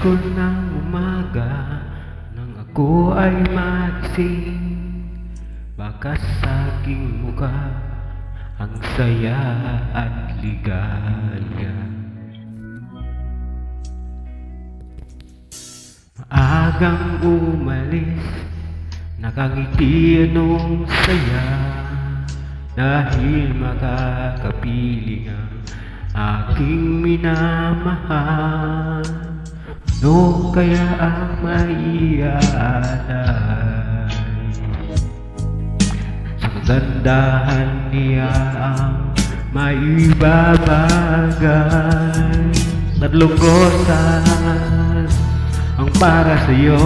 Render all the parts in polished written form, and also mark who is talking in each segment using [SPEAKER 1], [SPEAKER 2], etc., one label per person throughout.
[SPEAKER 1] puso ng umaga nang ako ay magising, baka sa aking mukha ang saya at ligaya. Maagang umalis, nakangiti anong saya, dahil makakapiling ang aking minamahal. Ano kaya ang maiaalay? Sa kagandahan niya ang maibabagay. Tatlong rosas ang para sa'yo,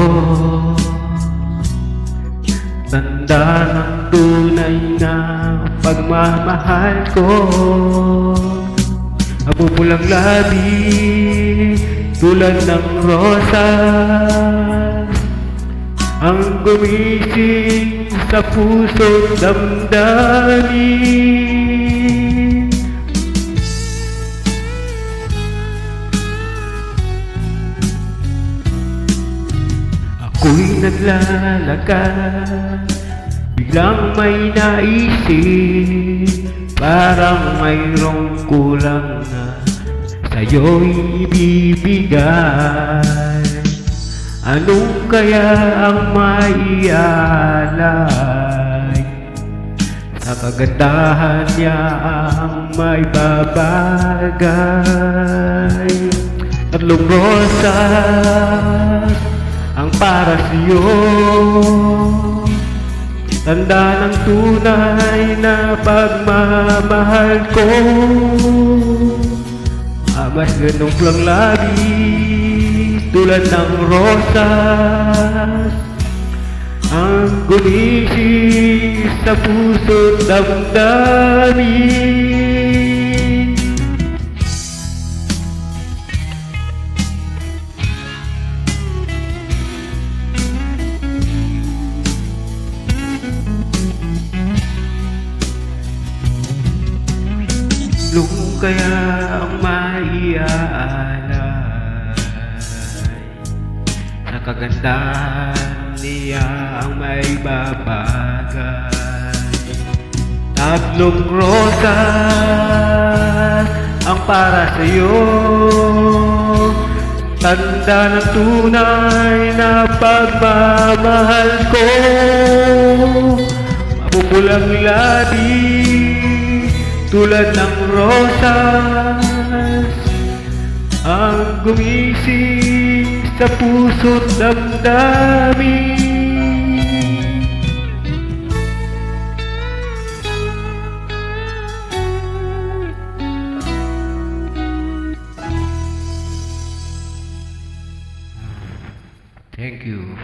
[SPEAKER 1] tanda ng tunay na pagmamahal ko. Napupulang labi tulad ng rosas, ang gumising sa puso't damdamin. Ako'y naglalakad, biglang may naisip, parang mayroong kulang na sa'yo'y ibibigay. Anong kaya ang maialay? Sa kagandahan niya ang maibabagay. Tatlong rosas ang para sa'yo, tanda ng tunay na pagmamahal ko. Mas ganong lang labi tulad ng rosas, ang gumising sa puso't damdamin. Anong kaya ang maiaalay? Sa kagandahan niya ang maibabagay. Tatlong rosas ang para sa'yo, tanda ng tunay na pagmamahal ko. Mapupulang labi tulad ng rosas, ang gumising sa puso't damdamin. Thank you.